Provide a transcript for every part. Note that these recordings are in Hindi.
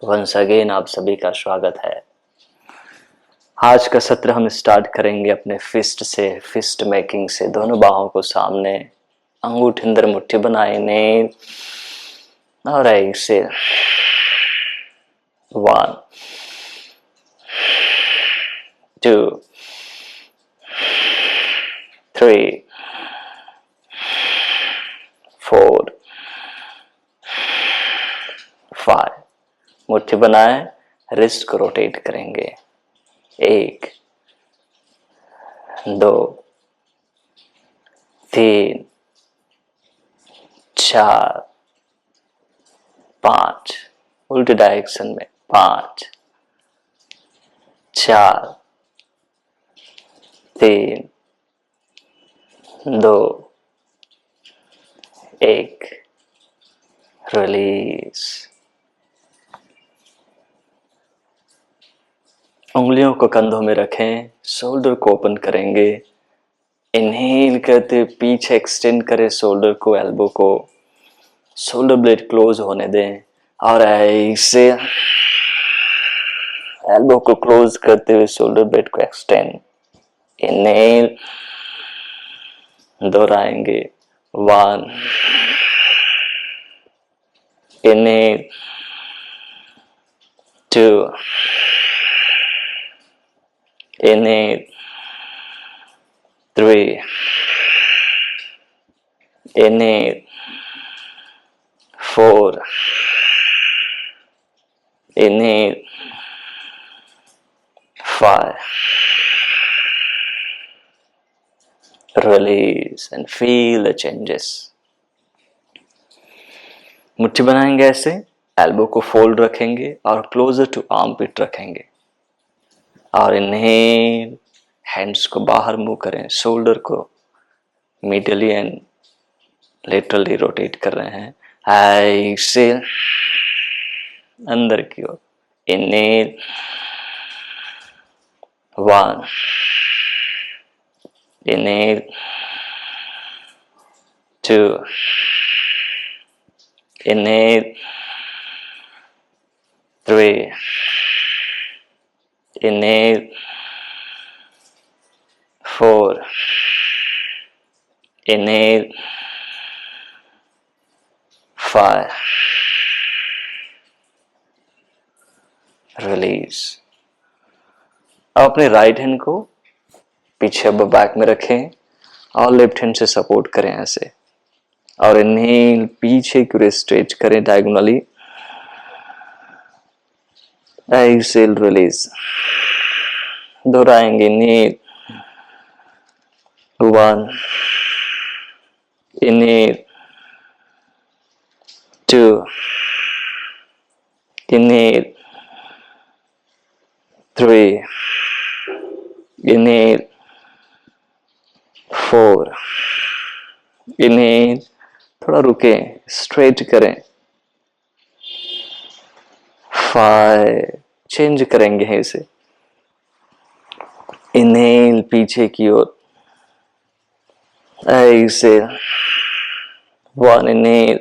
वंस अगेन आप सभी का स्वागत है। आज का सत्र हम स्टार्ट करेंगे अपने फिस्ट से, फिस्ट मेकिंग से। दोनों बाहों को सामने, अंगूठे अंदर मुट्ठी बनाएने और ऐसे 1 2 3 4 5। मुट्ठी बनाए, रिस्ट को रोटेट करेंगे। 1 2 3 4 5। उल्टी डायरेक्शन में 5 4 3 2 1। रिलीज। उंगलियों को कंधों में रखें, शोल्डर को ओपन करेंगे। इनहेल करते पीछे एक्सटेंड करें शोल्डर को, एल्बो को, शोल्डर ब्लेड क्लोज होने दें और ऐसे एल्बो को क्लोज करते हुए शोल्डर ब्लेड को एक्सटेंड। इनहेल दोहराएंगे 1। Inhale 2। Inhale 3. Inhale 4. Inhale 5. Release and feel the changes. मुट्ठी बनाएंगे ऐसे, एल्बो को फोल्ड रखेंगे और क्लोजर टू आर्मपिट रखेंगे। और इनहेल, हैंड्स को बाहर मूव करें, शोल्डर को मिडली एंड लेटरली रोटेट कर रहे हैं। ऐसे अंदर की ओर। Inhale 1। Inhale 2। Inhale 3। Inhale 4. Inhale 5. Release. अब अपने राइट हैंड को पीछे अब बैक में रखें और लेफ्ट हैंड से सपोर्ट करें ऐसे। और इनहेल पीछे की ओर स्ट्रेच करें डायगोनली। Exhale release. दोहराएंगे। Inhale 1। Inhale 2. Inhale 3. Inhale 4. Inhale, थोड़ा रुके, स्ट्रेट करें। 5। चेंज करेंगे हैं इसे। इनहेल पीछे की ओर, ऐसे 1। इनहेल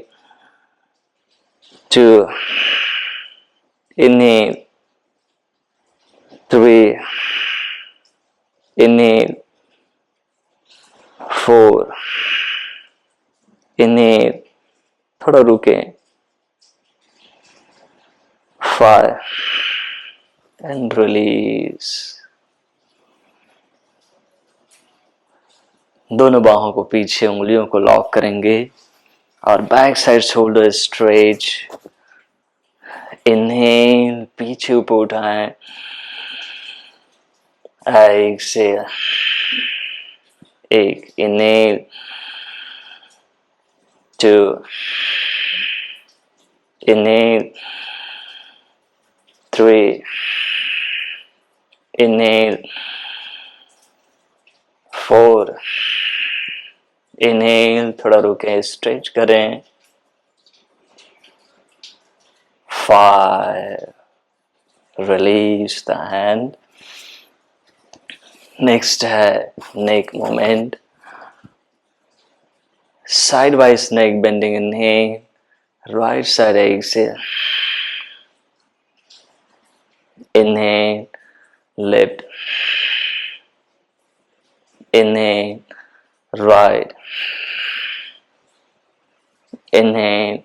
2। इनहेल 3। इनहेल 4। इनहेल, थोड़ा रुके, 5 एंड रिलीज। दोनों बाहों को पीछे, उंगलियों को लॉक करेंगे और back side shoulder stretch. Inhale पीछे ऊपर उठाएं। Exhale 1। Inhale 2। Inhale 3। Inhale 4। Inhale, थोड़ा रुके, स्ट्रेच करें। 5। Release the hand. नेक्स्ट है neck movement. Side wise neck bending. Inhale, right side exhale, Inhale, left. Inhale, right. Inhale,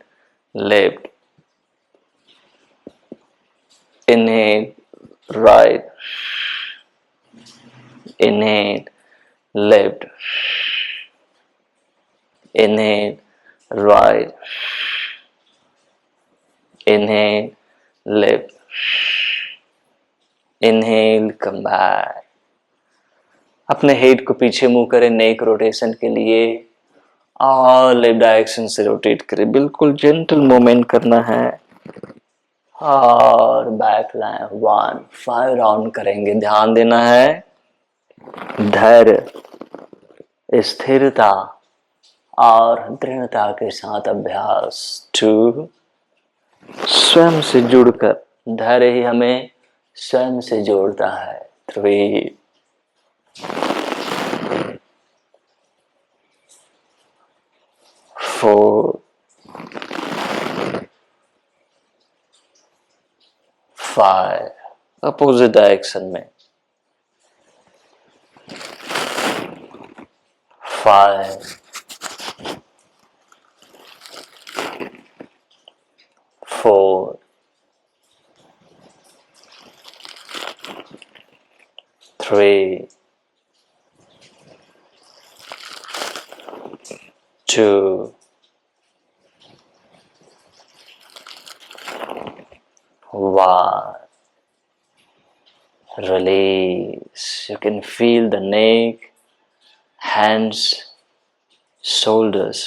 left. Inhale, right. Inhale, left. Inhale, right. Inhale, left. Inhale, come back. अपने हेड को पीछे मूव करें नेक रोटेशन के लिए और लेफ्ट डायरेक्शन से रोटेट करें. बिल्कुल जेंटल मूवमेंट करना है और बैक लाइन 1 5 राउंड करेंगे. ध्यान देना है धैर्य, स्थिरता और दृढ़ता के साथ अभ्यास. 2 स्वयं से जुड़कर, धैर्य ही हमें स्वयं से जोड़ता है. 3 4 5 अपोजिट डायरेक्शन में 5 4 3 2 1. Release. You can feel the neck, hands, shoulders.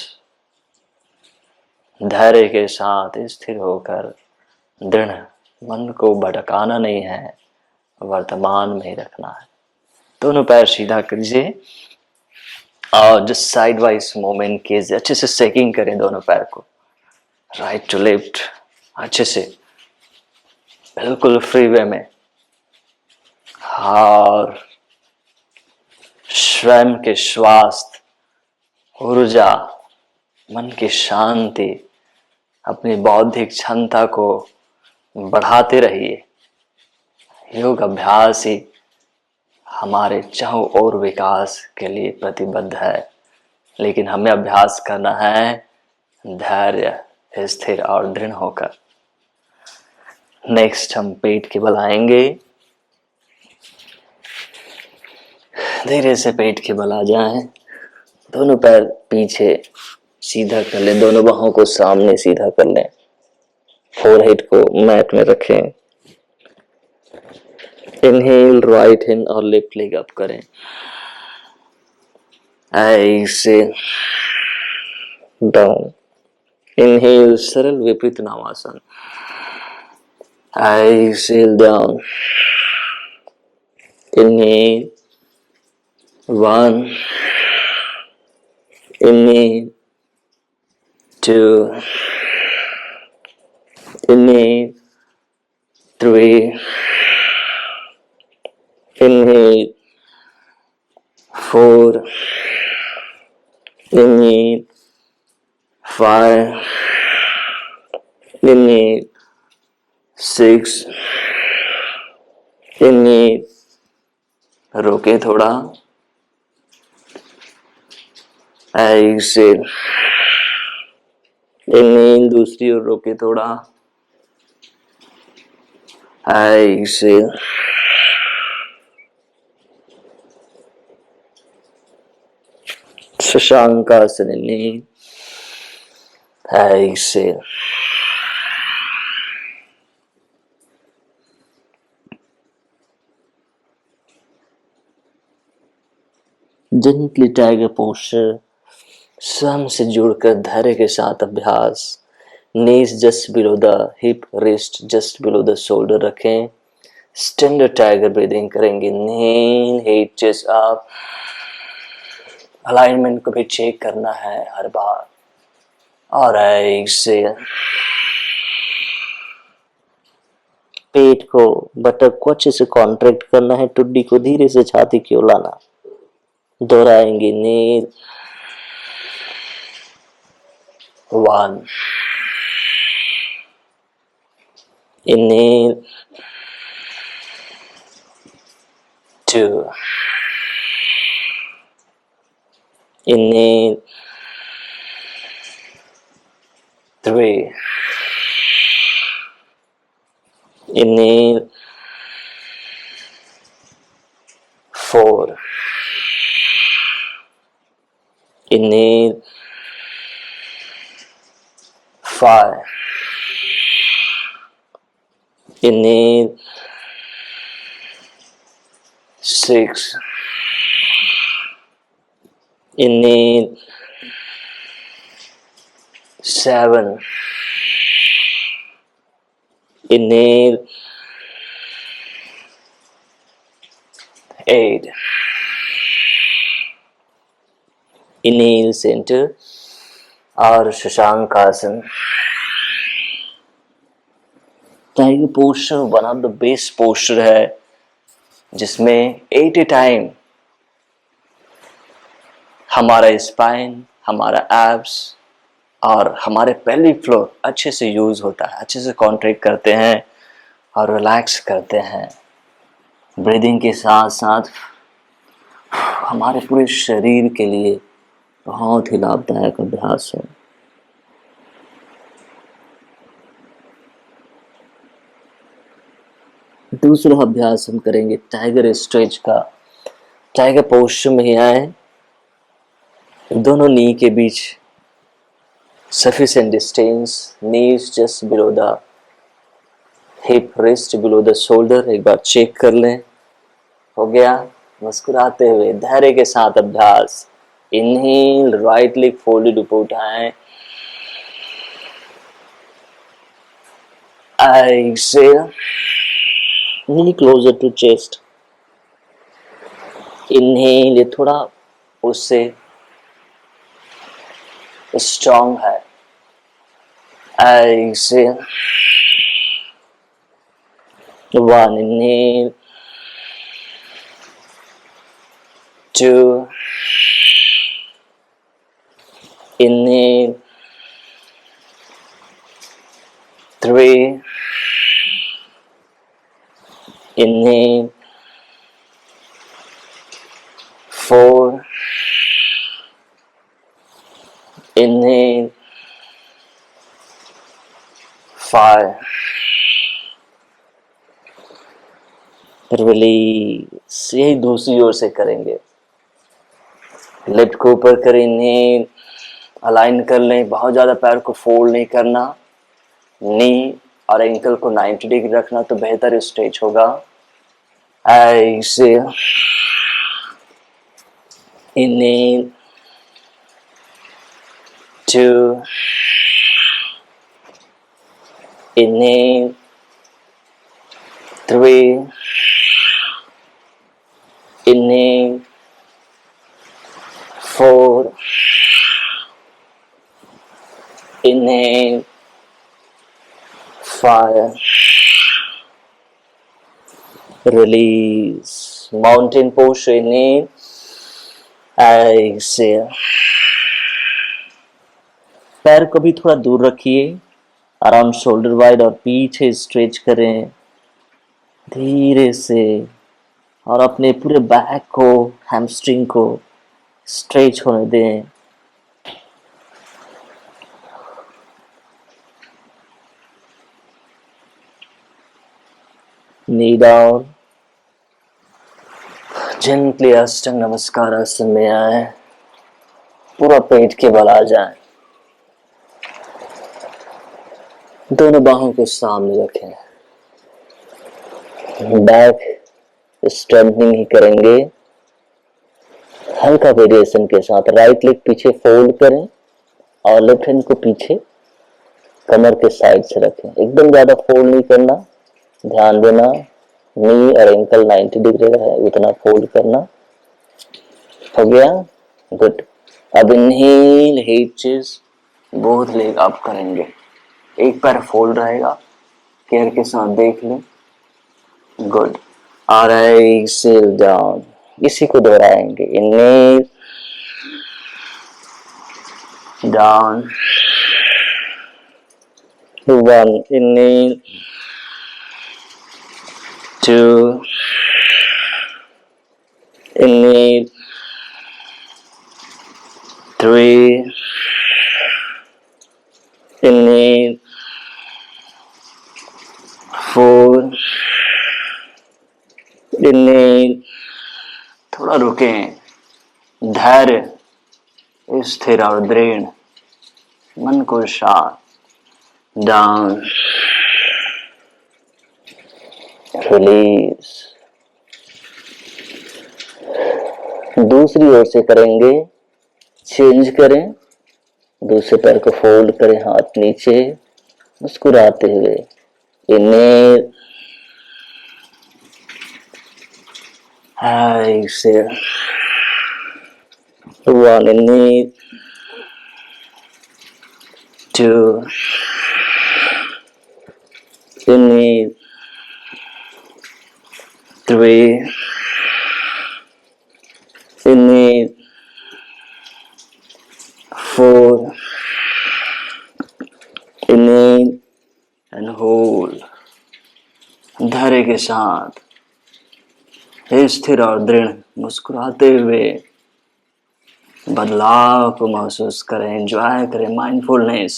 धैर्य के साथ स्थिर होकर दृढ़, मन को भटकाना नहीं है, वर्तमान में ही रखना है. दोनों पैर सीधा कीजिए और जस्ट साइड वाइज मूवमेंट कीजिए. अच्छे से शेकिंग करें दोनों पैर को, राइट टू लेफ्ट, अच्छे से बिल्कुल फ्री वे में. और स्वयं के स्वास्थ्य, ऊर्जा, मन की शांति, अपनी बौद्धिक क्षमता को बढ़ाते रहिए. योग अभ्यास ही हमारे चारों ओर विकास के लिए प्रतिबद्ध है, लेकिन हमें अभ्यास करना है धैर्य, स्थिर और दृढ़ होकर. नेक्स्ट हम पेट के बल आएंगे. धीरे से पेट के बल आ जाएं. दोनों पैर पीछे सीधा कर लें, दोनों बाहों को सामने सीधा कर लें, फोरहेड को मैट में रखें. इनहेल, राइट हैंड और लेफ्ट लेग अप करें. ऐसे डाउन. इनहेल, सरल विपरीत नामासन. Exhale down. Inhale. 1. Inhale. 2. Inhale. 3. Inhale. 4. Inhale. 5. Inhale. 6. Inhale. रोके थोड़ा. एक्सेल. इनहेल, दूसरी ओर रोके थोड़ा. Exhale. Shashankasana. Inhale. Exhale. Gently tiger posture, स्वयं से जुड़कर धैर्य के साथ अभ्यास. Knees just below the hip, wrist just below the shoulder रखें. स्टैंडर्ड टाइगर ब्रीदिंग करेंगे. Inhale, head chest up. Alignment को भी चेक करना है हर बार. और एक्सेल. पेट को, बटक को अच्छे से कॉन्ट्रैक्ट करना है. टुड्डी को धीरे से छाती की ओर लाना. दोहराएंगे. नील. 1. Inhale. 2. Inhale. 3. Inhale. 4. Inhale. 5. Inhale. 6. Inhale. 7. Inhale. 8. Inhale, center और शशांक आसन. Tiger posture one of the best posture है जिसमें 8 ए टाइम हमारा स्पाइन, हमारा एब्स और हमारे पेल्विक फ्लोर अच्छे से यूज होता है, अच्छे से कॉन्ट्रैक्ट करते हैं और रिलैक्स करते हैं. ब्रीदिंग के साथ साथ हमारे पूरे शरीर के लिए बहुत ही लाभदायक अभ्यास है. दूसरा अभ्यास हम करेंगे टाइगर स्ट्रेच का. टाइगर पोस्चर में ही आए, दोनों नी के बीच sufficient distance, knees just below the hip, wrist below the shoulder. एक बार चेक कर लें. हो गया. मुस्कुराते हुए धैर्य के साथ अभ्यास. इनहेल, राइट लेग फोल्डेड ऊपर उठाएं. Exhale, knee closer to chest. Inhale, ये थोड़ा उससे स्ट्रॉन्ग है. Exhale, 1. Inhale. 2. Inhale. 3. Inhale. 4. Inhale. 5. Release. यही दूसरी ओर से करेंगे. लेफ्ट को ऊपर करें. इनहेल, अलाइन कर लें. बहुत ज्यादा पैर को फोल्ड नहीं करना. नी और एंकल को 90 डिग्री रखना तो बेहतर स्ट्रेच होगा. Excel. Inhale. 2. Inhale. 3. Inhale. 4. Inhale. 5. Release. Mountain posture. Inhale. Exhale. पैर को भी थोड़ा दूर रखिए. अराउंड शोल्डर वाइड और पीछे स्ट्रेच करें धीरे से और अपने पूरे बैक को, हैमस्ट्रिंग को स्ट्रेच होने दें. Knee down. जेंटली अष्टांग नमस्कार आसन में आए. पूरा पेट के बल आ जाए. दोनों बाहों को सामने रखें. बैक स्ट्रेंथनिंग ही करेंगे. हल्का वेरिएशन के साथ राइट लेग पीछे फोल्ड करें और लेफ्ट हैंड को पीछे कमर के साइड से रखें. एकदम ज्यादा फोल्ड नहीं करना. ध्यान देना नी और एंकल 90 डिग्री का है, इतना फोल्ड करना. हो गया. गुड. अब इनहेल, हिंचेस, बोथ लेग अप करेंगे. एक पैर फोल्ड रहेगा. केयर के साथ देख लें. गुड. और एक्सेल डाउन. इसी को दोहराएंगे. Inhale, down. 1. Inhale. 2. inhale, 3, inhale, 4, inhale, थोड़ा रुकें, धैर्य स्थिर और दृढ़, मन को शांत, डाउन, रिलीज। दूसरी ओर से करेंगे, चेंज करें, दूसरे पैर को फोल्ड करें, हाथ नीचे, मुस्कुराते हुए, inhale, exhale, 1, inhale, 2, inhale, 3, inhale, 4, inhale and hold। धैर्य के साथ स्थिर और दृढ़ मुस्कुराते हुए बदलाव को महसूस करें, एंजॉय करें mindfulness.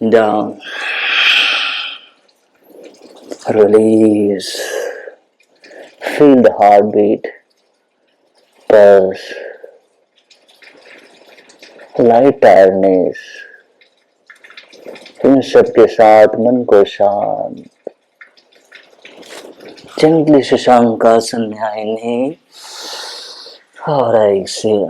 Down, release, feel the heart beat, pulse, light tiredness. इन सब के साथ मन को शांत, जेंटली शशांकासन में आएंगे और एक्सहेल।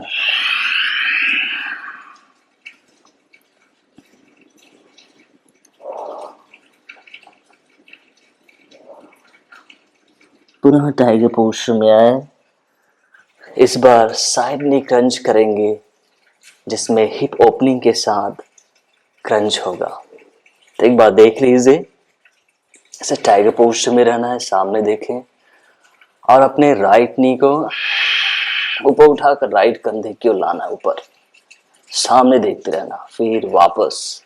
पुनः टाइगर पोस्चर में आए। इस बार साइड नी क्रंच करेंगे, जिसमें हिप ओपनिंग के साथ क्रंच होगा। तो एक बार देख लीजिए, ऐसे टाइगर पोस्चर में रहना है, सामने देखें और अपने राइट नी को ऊपर उठाकर राइट कंधे की ओर लाना, ऊपर सामने देखते रहना। फिर वापस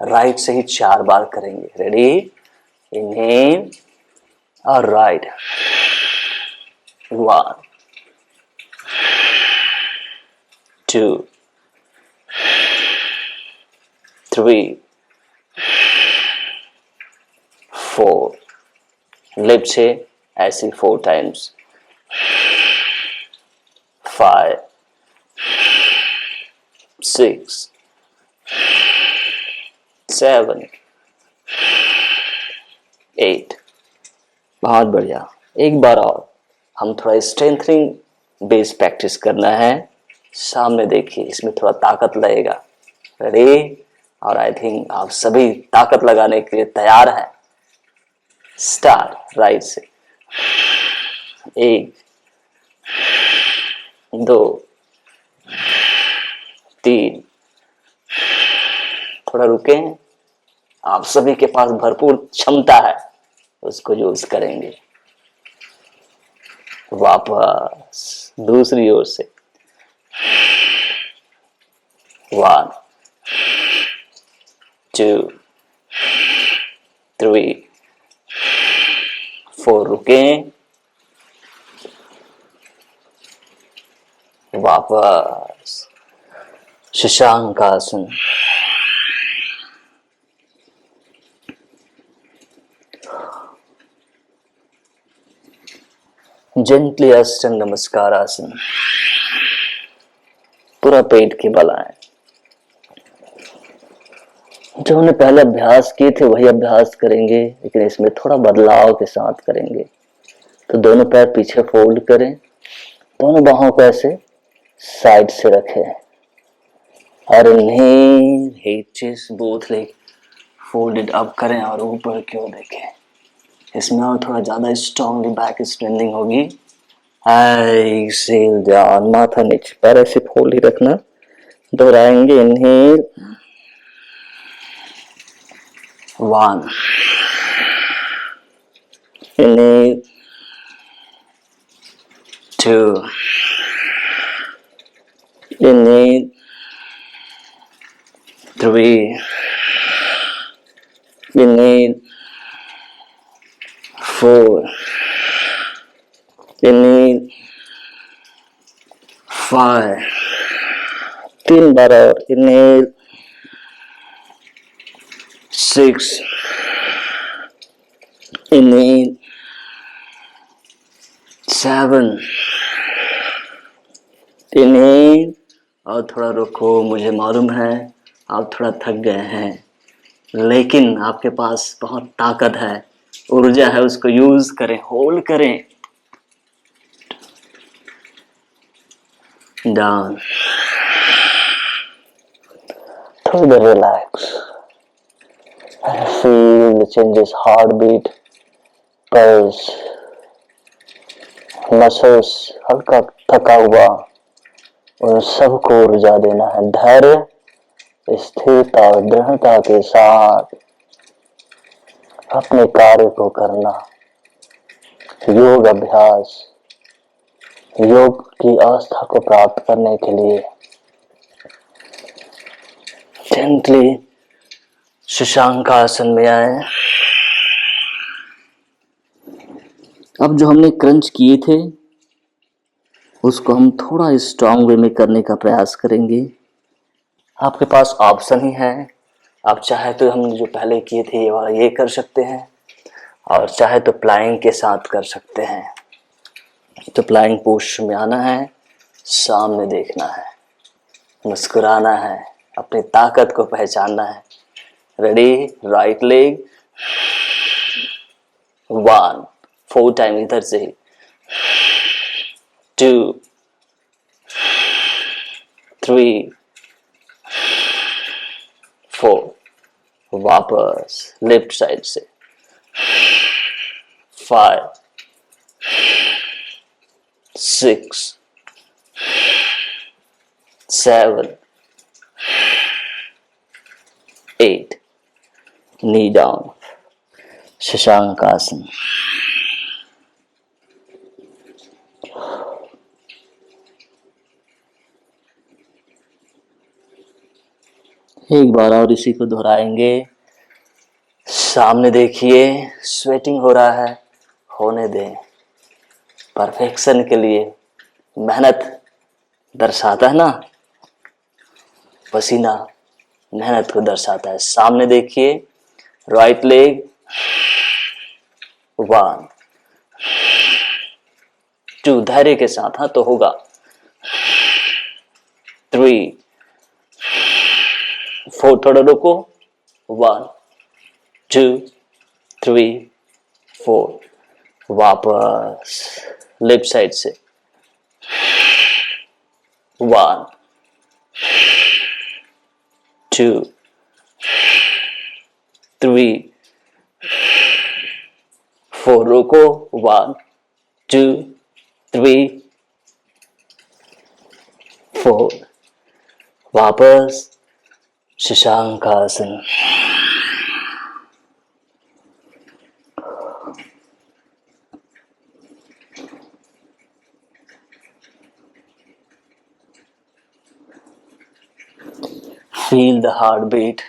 राइट से ही 4 बार करेंगे। रेडी, इनहेल और राइट, 1, 2, 3, 4, लेफ्ट से ऐसे 4 टाइम्स, 5, 6, 7, 8। बहुत बढ़िया। एक बार और हम थोड़ा स्ट्रेंथनिंग बेस प्रैक्टिस करना है। सामने देखिए, इसमें थोड़ा ताकत लगेगा। रेडी, और आई थिंक आप सभी ताकत लगाने के लिए तैयार हैं। स्टार्ट राइट से, 1, 2, 3, थोड़ा रुकें, आप सभी के पास भरपूर क्षमता है, उसको यूज करेंगे। वापस दूसरी ओर से, 1, 2, 3, 4, रुकें, वापस शशांकासन। जेंटली अष्टांग नमस्कार आसन, पूरा पेट के बल आए। जो हमने पहले अभ्यास किए थे वही अभ्यास करेंगे, लेकिन इसमें थोड़ा बदलाव के साथ करेंगे। तो दोनों पैर पीछे फोल्ड करें, दोनों बाहों को ऐसे साइड से रखें और inhale, hip chest both leg folded up करें और ऊपर की ओर देखें। इसमें और थोड़ा ज्यादा स्ट्रांगली बैक स्ट्रेंथिंग होगी। एक्सहेल डाउन, माथा नीचे, पैर ऐसे फोल्ड ही रखना। दोहराएंगे, inhale, 1, inhale, 2, inhale, 3, inhale, 4, inhale, 5, 3 बार और इनहेल, 6, इनहेल, 7, इनहेल, और थोड़ा रुको। मुझे मालूम है आप थोड़ा थक गए हैं, लेकिन आपके पास बहुत ताकत है, ऊर्जा है, उसको यूज करें, होल्ड करें। डाउन, थोड़ी देर relax, feel the changes, heart beat, pulse, muscles हल्का थका हुआ, उन सबको ऊर्जा देना है। धैर्य, स्थिरता और दृढ़ता के साथ अपने कार्य को करना। योग अभ्यास, योग की अवस्था को प्राप्त करने के लिए जेंटली शशांक आसन में आए। अब जो हमने क्रंच किए थे उसको हम थोड़ा स्ट्रांग वे में करने का प्रयास करेंगे। आपके पास ऑप्शन ही है, आप चाहे तो हमने जो पहले किए थे ये वाला ये कर सकते हैं, और चाहे तो प्लाइंग के साथ कर सकते हैं। तो प्लाइंग पोस्चर में आना है, सामने देखना है, मुस्कुराना है, अपनी ताकत को पहचानना है। रेडी, राइट लेग, 1, 4 टाइम इधर से ही, 2, 3, 4, वापस लेफ्ट साइड से, 5, 6, 7, 8, नी डाउन, शशांक आसन। एक बार और इसी को दोहराएंगे। सामने देखिए, स्वेटिंग हो रहा है, होने दें। परफेक्शन के लिए मेहनत दर्शाता है ना, पसीना मेहनत को दर्शाता है। सामने देखिए, राइट लेग, 1, 2, धैर्य के साथ, हाँ तो होगा, 3, 4, थोड़ा रुको, 1, 2, 3, 4, वापस लेफ्ट साइड से, 1, 2, 3, 4, रुको, 1, 2, 3, 4, वापस shashankasana. Feel the heart beat,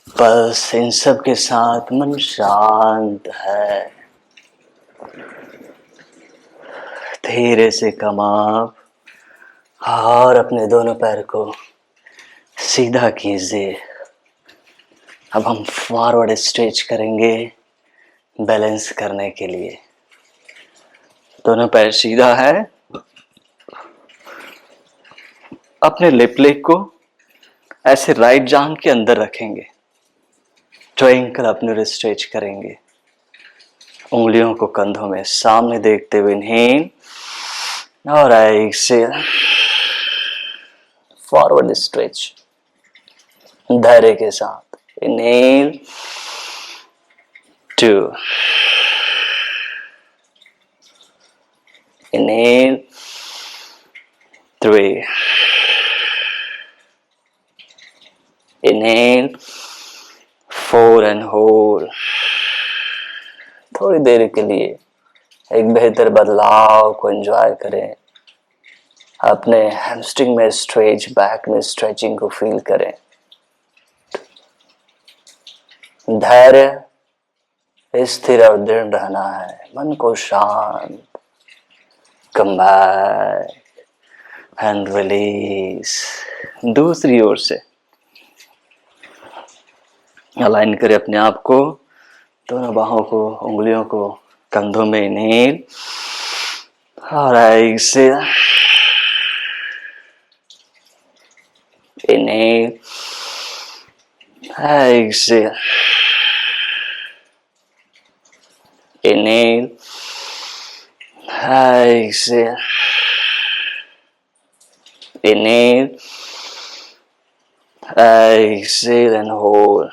pulse, इन सब के साथ मन शांत है। धीरे से कम आप, और अपने दोनों पैर को सीधा कीजिए। अब हम फॉरवर्ड स्ट्रेच करेंगे बैलेंस करने के लिए। दोनों पैर सीधा है, अपने लेफ्ट लेग को ऐसे राइट जांघ के अंदर रखेंगे, ट्वाइंकल अपने स्ट्रेच करेंगे, उंगलियों को कंधों में सामने देखते हुए इनहेल और एक्सेल, फॉरवर्ड स्ट्रेच धैर्य के साथ। Inhale, 2, inhale, 3, inhale, 4 and hold. थोड़ी देर के लिए एक बेहतर बदलाव को एंजॉय करें, अपने हैमस्ट्रिंग में स्ट्रेच, बैक में स्ट्रेचिंग को फील करें। धैर्य, स्थिर और दृढ़ रहना है, मन को शांत। Come back, and release. दूसरी ओर से अलाइन करें अपने आप को, दोनों बाहों को, उंगलियों को कंधों में इनहेल और exhale. Inhale, exhale, inhale, exhale, inhale, exhale and hold।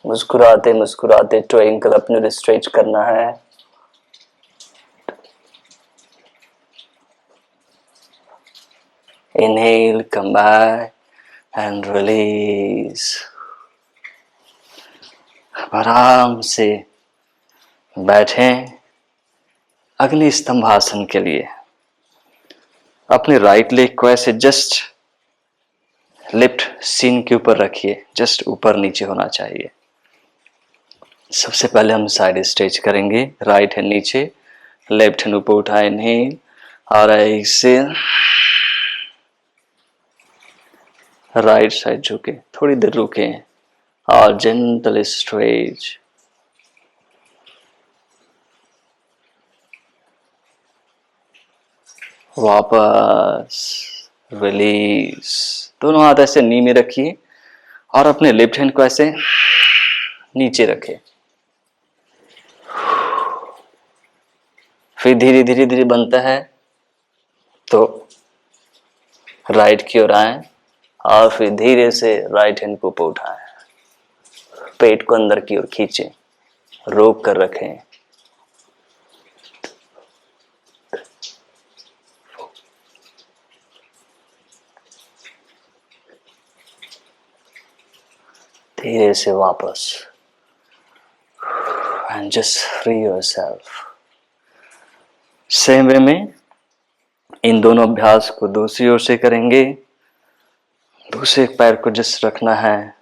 मुस्कुराते मुस्कुराते ट्वाइंकल अपने स्ट्रेच करना है। Inhale, come back and release। आराम से बैठें अग्नि स्तंभासन के लिए। अपने राइट लेग को ऐसे जस्ट लिफ्ट सीन के ऊपर रखिए, जस्ट ऊपर नीचे होना चाहिए। सबसे पहले हम साइड स्ट्रेच करेंगे। राइट हैंड नीचे, लेफ्ट हैंड ऊपर उठाए, इनहेल और एक्सेल। राइट साइड झुके, थोड़ी देर रुके और जेंटल स्ट्रेच। वापस रिलीज। दोनों हाथ ऐसे नी में रखिए और अपने लेफ्ट हैंड को ऐसे नीचे रखें। फिर धीरे धीरे धीरे बनता है तो राइट की ओर आए और फिर धीरे से राइट हैंड को ऊपर उठाएं। पेट को अंदर की ओर खींचें, रोक कर रखें। धीरे से वापस and just free yourself. Same way में इन दोनों अभ्यास को दूसरी ओर से करेंगे। दूसरे पैर को जस्ट रखना है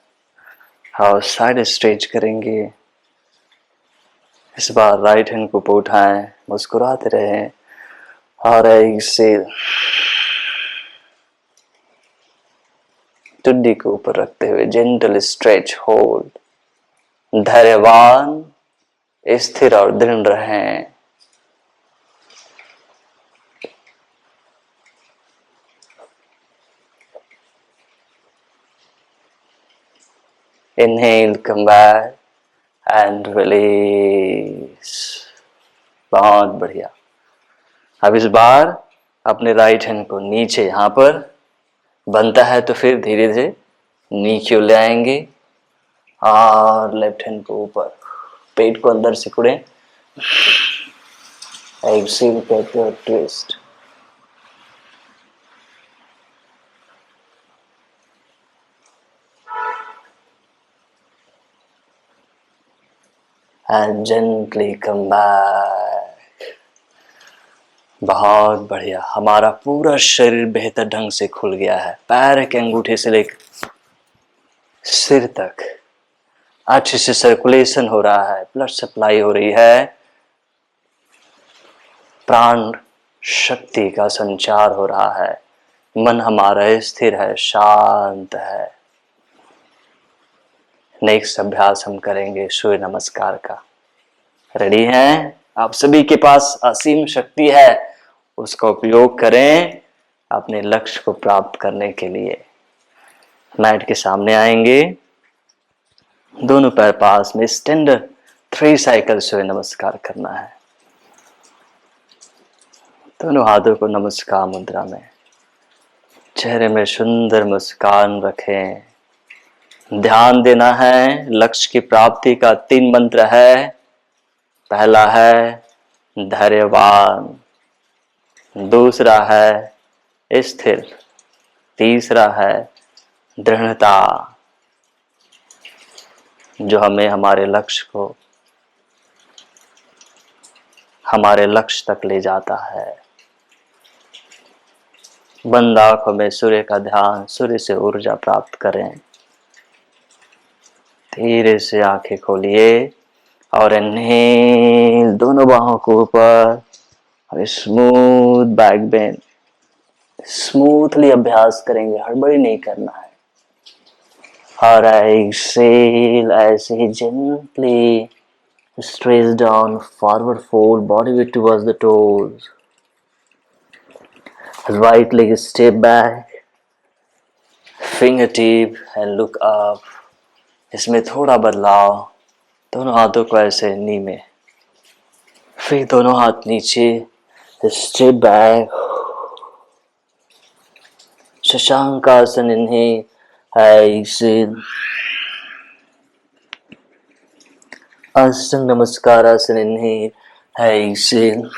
और साइड स्ट्रेच करेंगे। इस बार राइट हैंड को ऊपर उठाएं, मुस्कुराते रहें और एक्सेल टुड्डी को ऊपर रखते हुए जेंटल स्ट्रेच होल्ड। धैर्यवान, स्थिर और दृढ़ रहें। Inhale, come back and release। बहुत बढ़िया। अब इस बार अपने राइट हैंड को नीचे, यहां पर बनता है तो फिर धीरे धीरे नीचे ले आएंगे और लेफ्ट हैंड को ऊपर, पेट को अंदर सिकुड़े। एक्सेल करते हो, twist. and gently come back। बहुत बढ़िया। हमारा पूरा शरीर बेहतर ढंग से खुल गया है। पैर के अंगूठे से लेकर सिर तक अच्छे से सर्कुलेशन हो रहा है, ब्लड सप्लाई हो रही है, प्राण शक्ति का संचार हो रहा है। मन हमारा स्थिर है, शांत है। नेक्स्ट अभ्यास हम करेंगे सूर्य नमस्कार का। रेडी हैं? आप सभी के पास असीम शक्ति है, उसका उपयोग करें अपने लक्ष्य को प्राप्त करने के लिए। मैट के सामने आएंगे, दोनों पैर पास में, स्टैंडर्ड 3 साइकिल सूर्य नमस्कार करना है। दोनों हाथों को नमस्कार मुद्रा में, चेहरे में सुंदर मुस्कान रखें। ध्यान देना है, लक्ष्य की प्राप्ति का 3 मंत्र है। पहला है धैर्यवान, दूसरा है स्थिर, तीसरा है दृढ़ता, जो हमें हमारे लक्ष्य तक ले जाता है। बंद आंखों में सूर्य का ध्यान, सूर्य से ऊर्जा प्राप्त करें। धीरे से आंखें खोलिए और इनहेल, दोनों बाहों को ऊपर और स्मूथ बैक बेंड, स्मूथली अभ्यास करेंगे, हड़बड़ी नहीं करना है। और एक्सेल ऐसे ही gently stretch down, forward fold, body weight towards the toes, right leg step back, finger tip and look up. इसमें थोड़ा बदलाव, दोनों हाथों को ऐसे नी में, फिर दोनों हाथ नीचे, स्टेप बैक, शशांकासन इनहेल, एक्सेल, अष्टांग नमस्कारासन इनहेल, एक्सेल,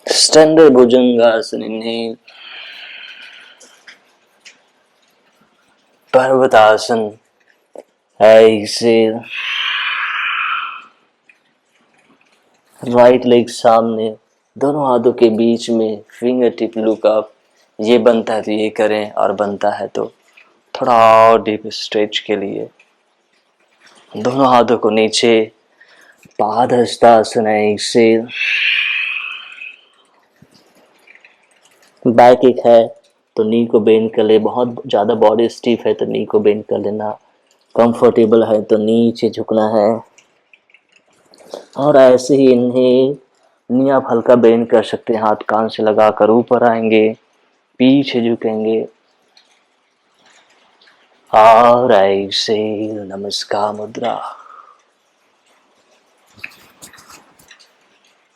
स्टैंडर्ड भुजंगासन इनहेल, पर्वतासन एक्सेल, राइट लेग सामने, दोनों हाथों के बीच में, फिंगर टिप लुक अप। ये बनता है तो ये करें, और बनता है तो थोड़ा और डीप स्ट्रेच के लिए दोनों हाथों को नीचे, पादहस्तासन एक्सेल, बैक एक है तो नी को बेंड कर ले, बहुत ज़्यादा बॉडी स्टिफ है तो नी को बेंड कर लेना, कंफर्टेबल है तो नीचे झुकना है। और ऐसे ही इन्हें नी आप हल्का बेंड कर सकते हैं, हाथ कान से लगाकर ऊपर आएंगे, पीछे झुकेंगे, और ऐसे नमस्कार मुद्रा।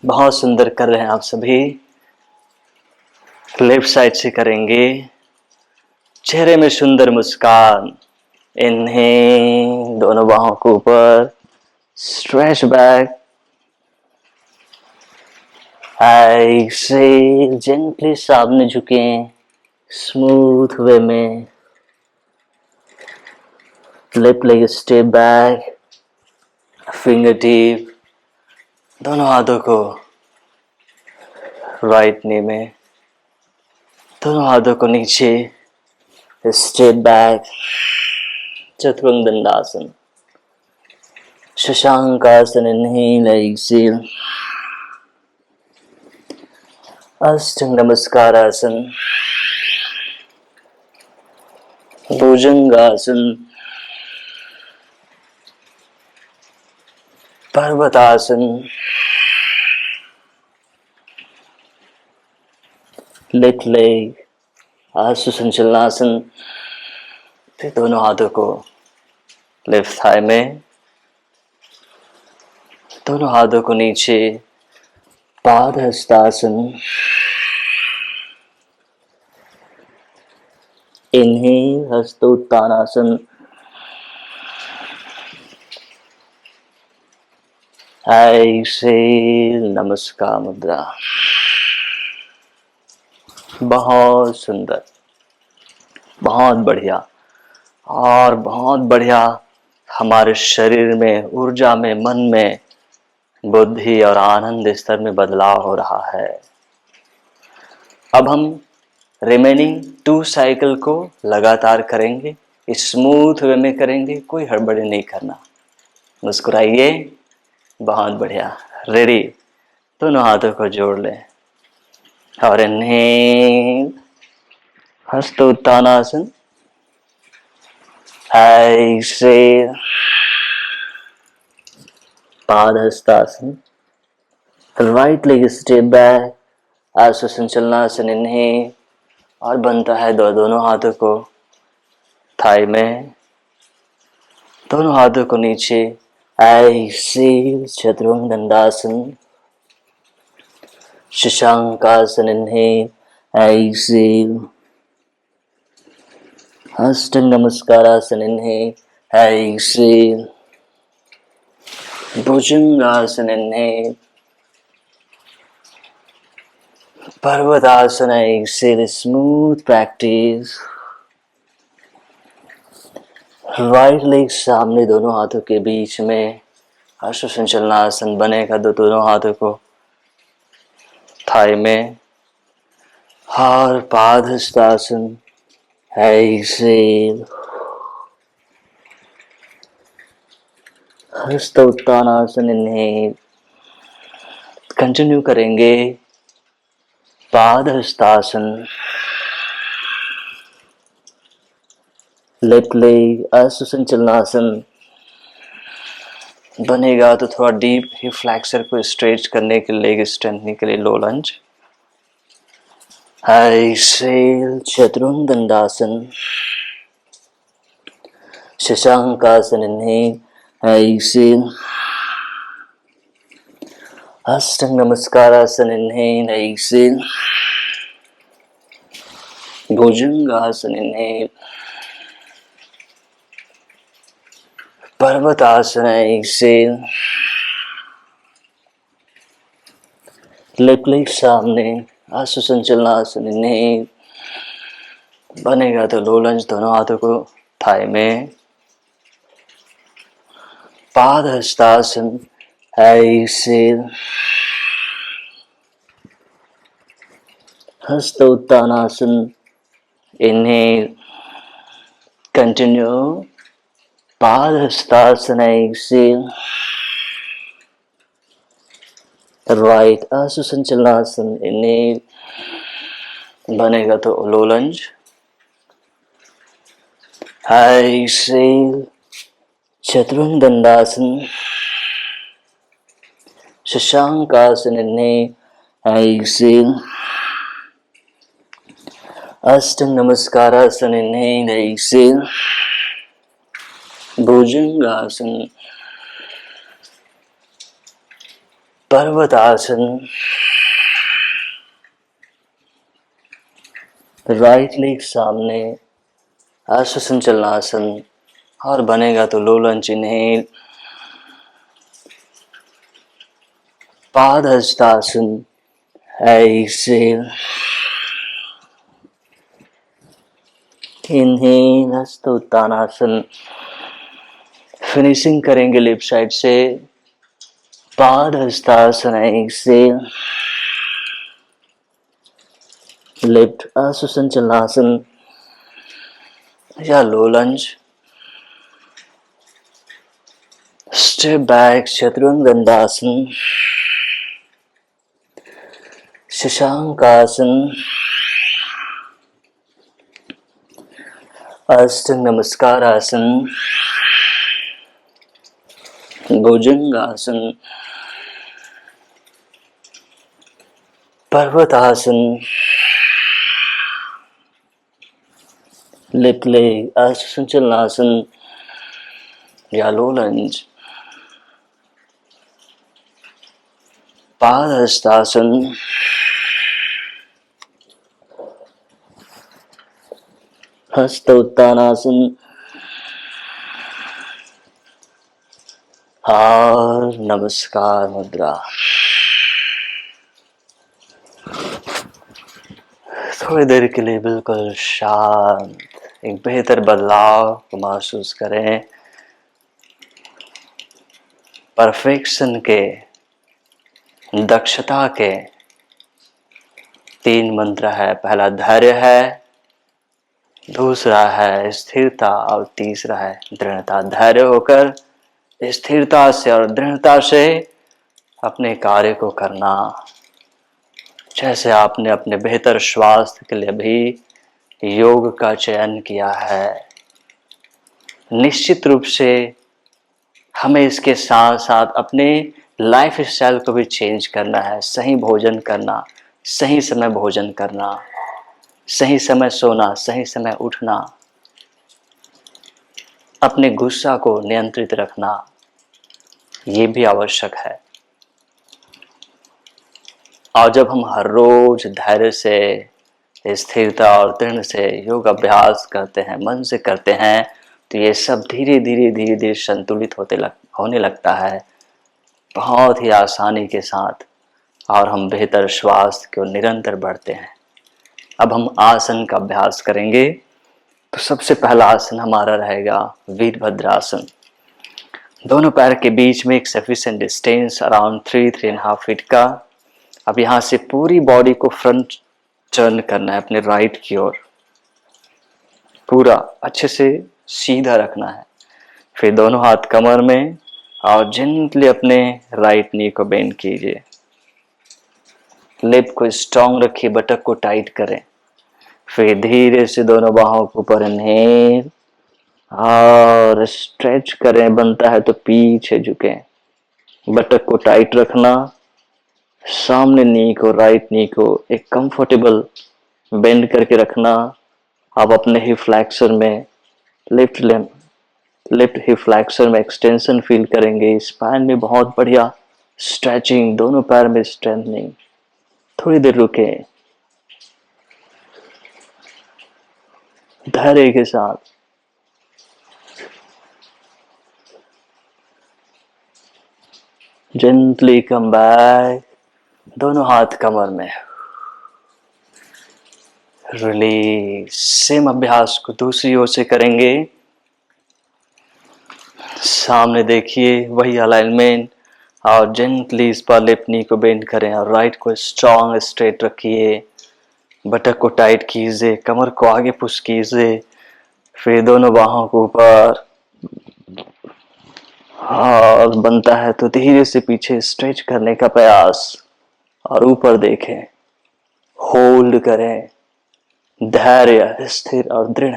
बहुत सुंदर कर रहे हैं आप सभी। लेफ्ट साइड से करेंगे, चेहरे में सुंदर मुस्कान, इन्हें दोनों बाहों को ऊपर, स्ट्रेच बैक, एक्सेल, जेंटली सामने झुकें, स्मूथ वे में, left leg step back, finger tip, दोनों हाथों को राइट नी में, दोनों हाथों को नीचे, step back, chaturanga dandasana, shashankasana inhale, exhale, अष्टांग नमस्कारासन, भुजंगासन, पर्वतासन, लेफ्ट लेग आसु संचलनासन। फिर दोनों हाथों को लेफ्ट थाई में, दोनों हाथों को नीचे, पादहस्तासन, इनहेल हस्तोत्तानासन, एक्सेल नमस्कार मुद्रा। बहुत सुंदर, बहुत बढ़िया, और बहुत बढ़िया हमारे शरीर में, ऊर्जा में, मन में, बुद्धि और आनंद स्तर में बदलाव हो रहा है। अब हम रिमेनिंग 2 साइकिल को लगातार करेंगे, स्मूथ वे में करेंगे, कोई हड़बड़ी नहीं करना। मुस्कुराइए, बहुत बढ़िया, रेडी। दोनों हाथों को जोड़ लें और inhale hastottanasana, exhale padahastasana, right leg step back, ashwa sanchalanasana inhale, और बनता है दोनों हाथों को थाई में, दोनों हाथों को नीचे, exhale chaturanga dandasana, shashankasana inhale, exhale अष्टांग namaskarasana inhale, exhale bhujangasana inhale, parvatasana exhale. Smooth practice. Right leg सामने, दोनों हाथों के बीच में, अश्व संचलनासन बनेगा, दोनों हाथों को थाई में, और पादहस्तासन एक्सेल, हस्तोत्तानासन इन्हेल, कंटिन्यू करेंगे पादहस्तासन, लेफ्ट लेग असुसंचलनासन। बनेगा तो थोड़ा डीप हिप फ्लैक्सर को स्ट्रेच करने के लिए, लेग स्ट्रेंथनिंग के लिए लो lunge. Exhale chaturanga dandasana, shashankasana inhale, exhale अष्टांग नमस्कारासन इनहेल, एक्सेल भुजंगासन इनहेल, पर्वतासन एक्सेल, लेफ्ट लेग सामने असुसंचलनासन इनहेल। बनेगा तो लो लंज, दोनों हाथों को थाई में। Padahastasana exhale, hasta uttanasana inhale, continue padahastasana exhale, right ashwasanchalanasana inhale. बनेगा तो low lunge, exhale chaturanga dandasana, shashankasana inhale, exhale अष्टांग नमस्कारासन inhale, exhale bhujangasana, parvatasana, right leg सामने असुसंचलनासन। और बनेगा तो low lunge inhale, padahastasana exhale, inhale hasta uttanasana. Finishing करेंगे लेफ्ट साइड से पादहस्तासन एक्सेल, लेफ्ट असुसंचलनासन या low lunge. Step back chaturanga dandasana, shashankasana, ashtanga namaskarasana, भुजंगासन, पर्वतासन, लेफ्ट लेग असुसंचलनासन या लो लंज। पादहस्तासन, हस्त उत्तानासन और नमस्कार मुद्रा। थोड़ी देर के लिए बिल्कुल शांत, एक बेहतर बदलाव को महसूस करें। परफेक्शन के, दक्षता के 3 मंत्र है। पहला धैर्य है, दूसरा है स्थिरता और तीसरा है दृढ़ता। धैर्य होकर स्थिरता से और दृढ़ता से अपने कार्य को करना। जैसे आपने अपने बेहतर स्वास्थ्य के लिए भी योग का चयन किया है, निश्चित रूप से हमें इसके साथ साथ अपने लाइफ स्टाइल को भी चेंज करना है। सही भोजन करना, सही समय भोजन करना, सही समय सोना, सही समय उठना, अपने गुस्सा को नियंत्रित रखना, ये भी आवश्यक है। और जब हम हर रोज धैर्य से, स्थिरता और दृढ़ से योग अभ्यास करते हैं, मन से करते हैं, तो ये सब धीरे धीरे संतुलित होने लगता है, बहुत ही आसानी के साथ, और हम बेहतर स्वास्थ्य को निरंतर बढ़ते हैं। अब हम आसन का अभ्यास करेंगे। तो सबसे पहला आसन हमारा रहेगा वीरभद्रासन। दोनों पैर के बीच में एक सफिशिएंट डिस्टेंस अराउंड 3-3.5 फीट का। अब यहाँ से पूरी बॉडी को फ्रंट टर्न करना है अपने राइट की ओर, पूरा अच्छे से सीधा रखना है। फिर दोनों हाथ कमर में और जेंटली अपने राइट नी को बेंड कीजिए। लिप को स्ट्रॉन्ग रखिए, बटक को टाइट करें। फिर धीरे से दोनों बाहों को ऊपर इनहेल और स्ट्रेच करें, बनता है तो पीछे झुकें। बटक को टाइट रखना, सामने नी को, राइट नी को एक कंफर्टेबल बेंड करके रखना। आप अपने हिप फ्लैक्सर में लेफ्ट हिप फ्लैक्सर में एक्सटेंशन फील करेंगे। स्पाइन में बहुत बढ़िया स्ट्रेचिंग, दोनों पैर में स्ट्रेंथनिंग। थोड़ी देर रुके, धैर्य के साथ। जेंटली कम बैक, दोनों हाथ कमर में, रिलीज। सेम अभ्यास को दूसरी ओर से करेंगे। सामने देखिए, वही अलाइनमेंट, और जेंटली इस बार लेफ्ट नी को बेंड करें और राइट को स्ट्रॉन्ग स्ट्रेट रखिए। बटक को टाइट कीजिए, कमर को आगे पुश कीजिए। फिर दोनों बाहों को ऊपर, और बनता है तो धीरे से पीछे स्ट्रेच करने का प्रयास, और ऊपर देखें। होल्ड करें, धैर्य, स्थिर और दृढ़।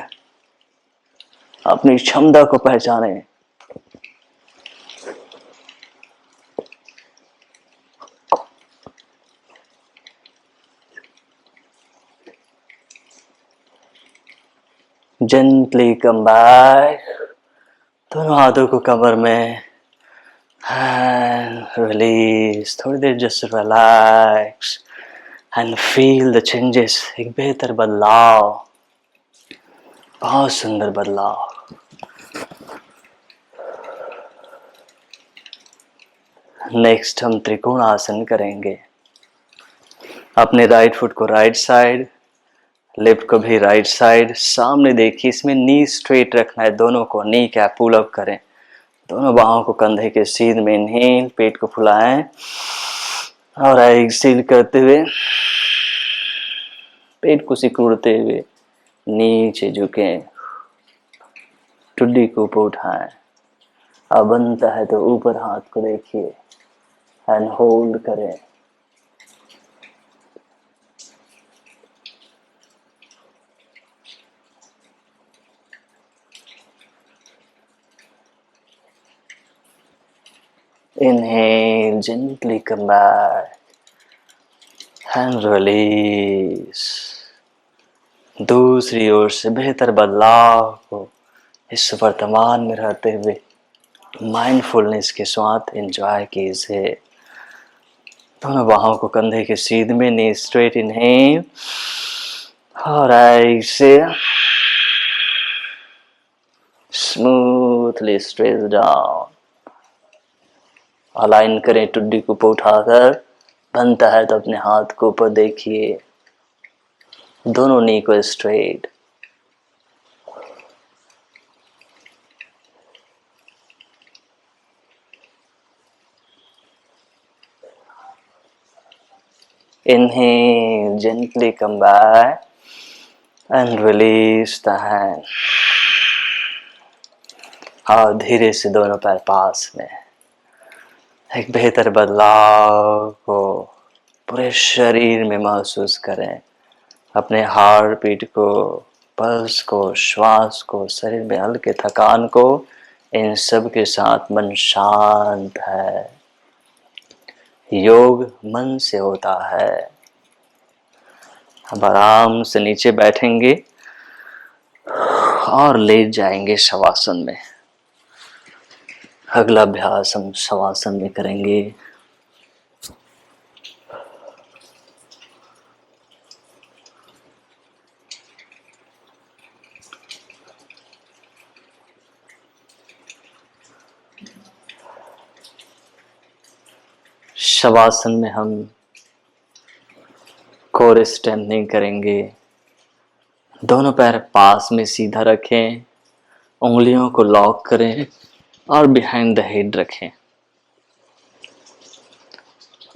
अपनी क्षमता को पहचानें। जेंटली कम बैक, दोनों हाथों को कमर में, एंड रिलीज। थोड़ी देर just relax and feel the changes. एक बेहतर बदलाव, बहुत सुंदर बदलाव। नेक्स्ट हम त्रिकोण आसन करेंगे। अपने राइट फुट को राइट साइड, लेफ्ट को भी राइट साइड। सामने देखिए, इसमें नी स्ट्रेट रखना है, दोनों को नी कैप पुल अप करें। दोनों बाहों को कंधे के सीध में इनहेल, पेट को फुलाएं और एक्सहेल करते हुए पेट को सिकुड़ते हुए नीचे झुकें। ठुड्डी को ऊपर उठाएं। अब बनता है तो ऊपर हाथ को देखिए एंड होल्ड करें। Inhale, gently come back and release. दूसरी ओर से बेहतर बदलाव को इस वर्तमान में रहते हुए माइंडफुलनेस के साथ एंजॉय कीजिए। दोनों बाहों को कंधे के सीध में, नी स्ट्रेट, इनहेल और ऐसे स्मूथली स्ट्रेच डाउन। अलाइन करें टुड्डी को ऊपर उठाकर। बनता है तो अपने हाथ को ऊपर देखिए, दोनों नी को straight. Inhale, gently come back and release the hand. और धीरे से दोनों पैर पास में। एक बेहतर बदलाव को पूरे शरीर में महसूस करें। अपने हार्ट बीट को, पल्स को, श्वास को, शरीर में हल्के थकान को, इन सब के साथ मन शांत है। योग मन से होता है। अब आराम से नीचे बैठेंगे और लेट जाएंगे शवासन में। अगला अभ्यास हम शवासन में करेंगे। शवासन में हम कोर स्ट्रेंथनिंग करेंगे। दोनों पैर पास में सीधा रखें, उंगलियों को लॉक करें और बिहाइंड द हेड रखें।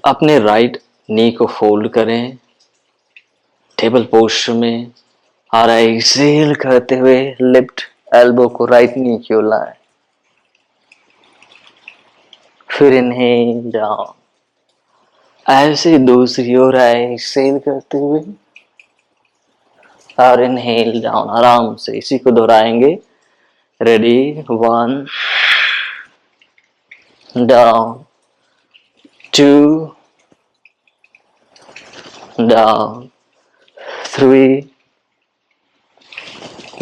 अपने राइट नी को फोल्ड करें टेबल पोस्चर में और एक्सहेल करते हुए लेफ्ट एल्बो को राइट नी की ओर लाएं। फिर इनहेल डाउन ऐसे दूसरी ओर एक्सेल करते हुए और इनहेल डाउन, आराम से इसी को दोहराएंगे। Ready, 1 down, 2 down, 3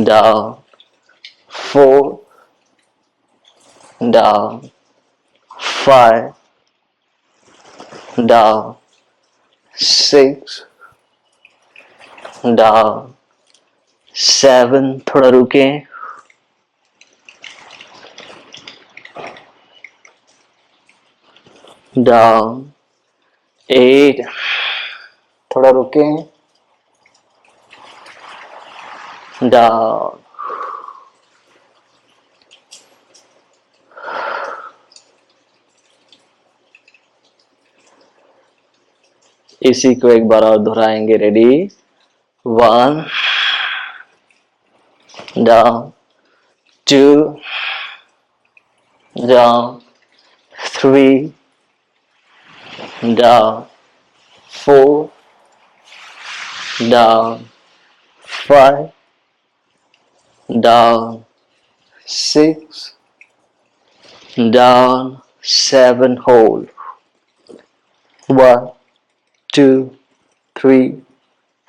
down, 4 down, 5 down, 6 down, 7, थोड़ा रुकें, डाउन, 8, थोड़ा रुकें, डाउन, इसी को एक बार और दोहराएंगे। Ready, 1 down, 2 down, 3 down, 4 down, 5 down, 6 down, 7, hold, 1 2 3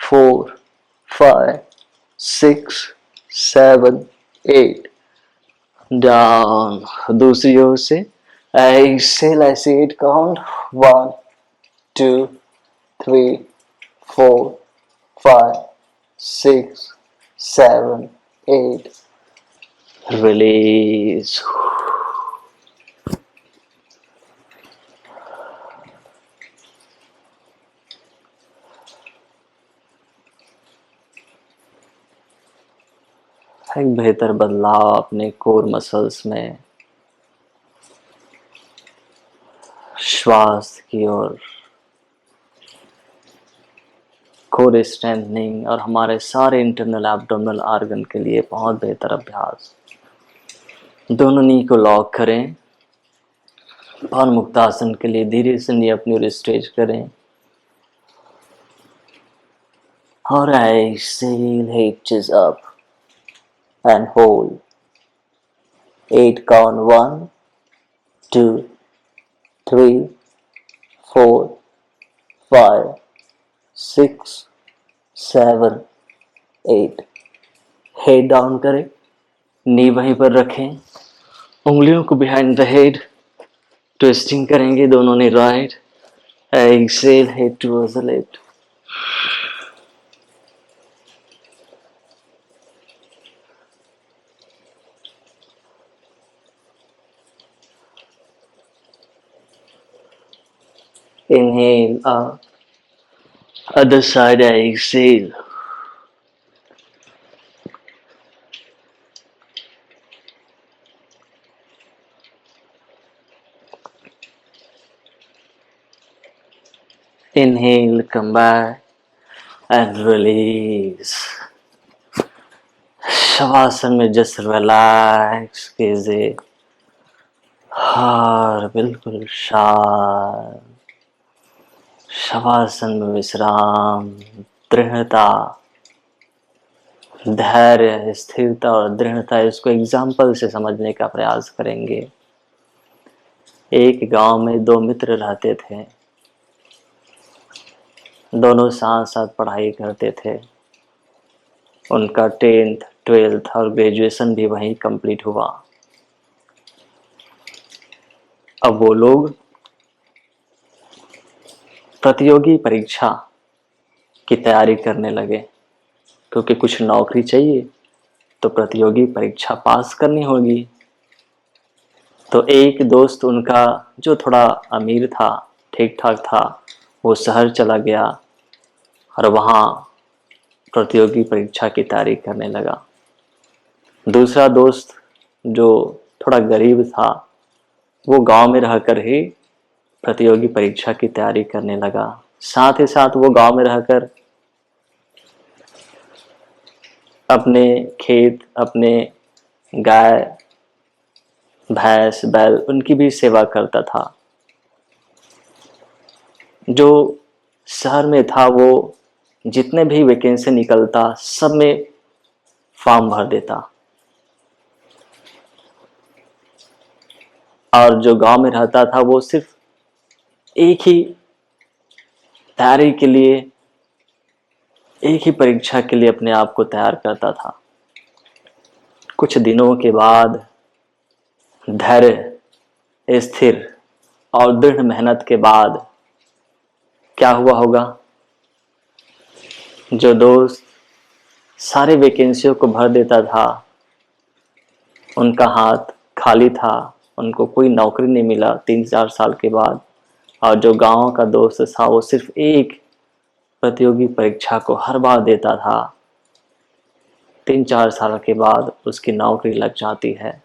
4 5 6 7 8 down. दूसरी ओर से एक्सेल, ऐसे 8 काउंट, 1 2 3 4 5 6 7 8, रिलीज। एक बेहतर बदलाव अपने कोर मसल्स में, श्वास की ओर, कोर स्ट्रेंथनिंग और हमारे सारे इंटरनल एब्डोमिनल ऑर्गन के लिए बहुत बेहतर अभ्यास। दोनों नी को लॉक करें और मुक्तासन के लिए धीरे से नी अपनी ओर स्ट्रेच करें और exhale, hips up and hold 8 count, 1 2 3 4 5 6 7 8, head down करें, नी वहीं पर रखें, उंगलियों को बिहाइंड द हेड, ट्विस्टिंग करेंगे दोनों ने right, exhale, head towards the left, inhale up, other side, exhale, inhale, come back and release। Shavasana में जस्ट रिलैक्स कीजिए और बिल्कुल शांत। शवासन में विश्राम, दृढ़ता, धैर्य, स्थिरता और दृढ़ता, इसको एग्जाम्पल से समझने का प्रयास करेंगे। एक गांव में 2 मित्र रहते थे, दोनों साथ साथ पढ़ाई करते थे। उनका 10th 12th और ग्रेजुएशन भी वहीं कंप्लीट हुआ। अब वो लोग प्रतियोगी परीक्षा की तैयारी करने लगे, क्योंकि कुछ नौकरी चाहिए तो प्रतियोगी परीक्षा पास करनी होगी। तो एक दोस्त उनका जो थोड़ा अमीर था, ठीक ठाक था, वो शहर चला गया और वहाँ प्रतियोगी परीक्षा की तैयारी करने लगा। दूसरा दोस्त जो थोड़ा गरीब था, वो गांव में रहकर ही प्रतियोगी परीक्षा की तैयारी करने लगा। साथ ही साथ वो गांव में रहकर अपने खेत, अपने गाय, भैंस, बैल, उनकी भी सेवा करता था। जो शहर में था वो जितने भी वैकेंसी निकलता सब में फॉर्म भर देता, और जो गांव में रहता था वो सिर्फ एक ही तैयारी के लिए, एक ही परीक्षा के लिए अपने आप को तैयार करता था। कुछ दिनों के बाद धैर्य, स्थिर और दृढ़ मेहनत के बाद क्या हुआ होगा? जो दोस्त सारे वैकेंसियों को भर देता था उनका हाथ खाली था, उनको कोई नौकरी नहीं मिला 3-4 साल के बाद। और जो गांव का दोस्त था वो सिर्फ एक प्रतियोगी परीक्षा को हर बार देता था, 3-4 साल के बाद उसकी नौकरी लग जाती है।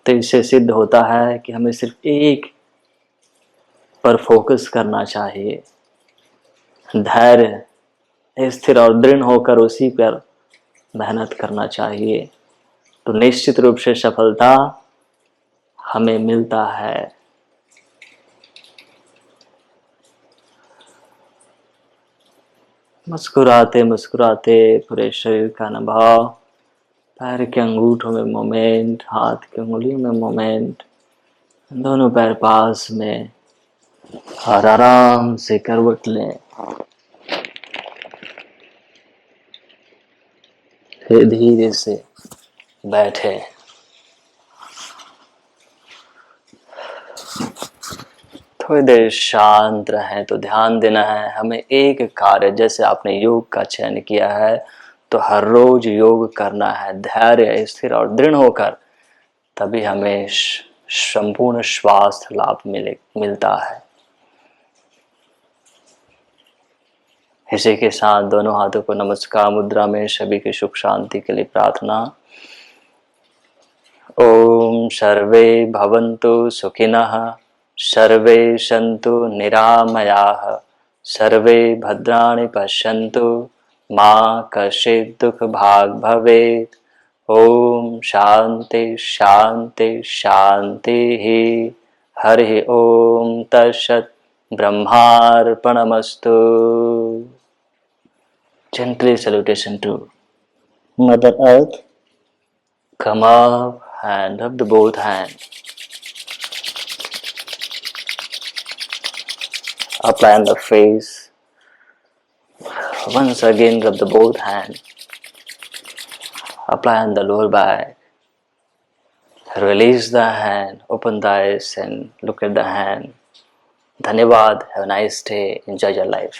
तो इससे सिद्ध होता है कि हमें सिर्फ एक पर फोकस करना चाहिए, धैर्य, स्थिर और दृढ़ होकर उसी पर मेहनत करना चाहिए, तो निश्चित रूप से सफलता हमें मिलता है। मुस्कुराते मुस्कुराते पूरे शरीर का अनुभव, पैर के अंगूठों में मोमेंट, हाथ की उंगलियों में मोमेंट, दोनों पैर पास में, और आराम से करवट लें। फिर धीरे से बैठे। थोड़ी देर शांत रहें। तो ध्यान देना है हमें एक कार्य, जैसे आपने योग का चयन किया है तो हर रोज योग करना है, धैर्य, स्थिर और दृढ़ होकर, तभी हमें संपूर्ण स्वास्थ्य लाभ मिलता है। इसी के साथ दोनों हाथों को नमस्कार मुद्रा में सभी की सुख शांति के लिए प्रार्थना। ओम सर्वे भवन्तु सुखिनः, सर्वे सन्तु निरामयाः, सर्वे भद्राणि पश्यन्तु, मा कश्चित् दुःखभाग् भवेत्। ओम शांति शांति शांतिः। हरि ओम तत्सत्। ब्रह्मार्पणमस्तु। Gently salutation to Mother Earth. Come up and rub the both hands. Apply on the face. Once again rub the both hands. Apply on the lower back. Release the hand. Open the eyes and look at the hand. Dhanyavad. Have a nice day. Enjoy your life.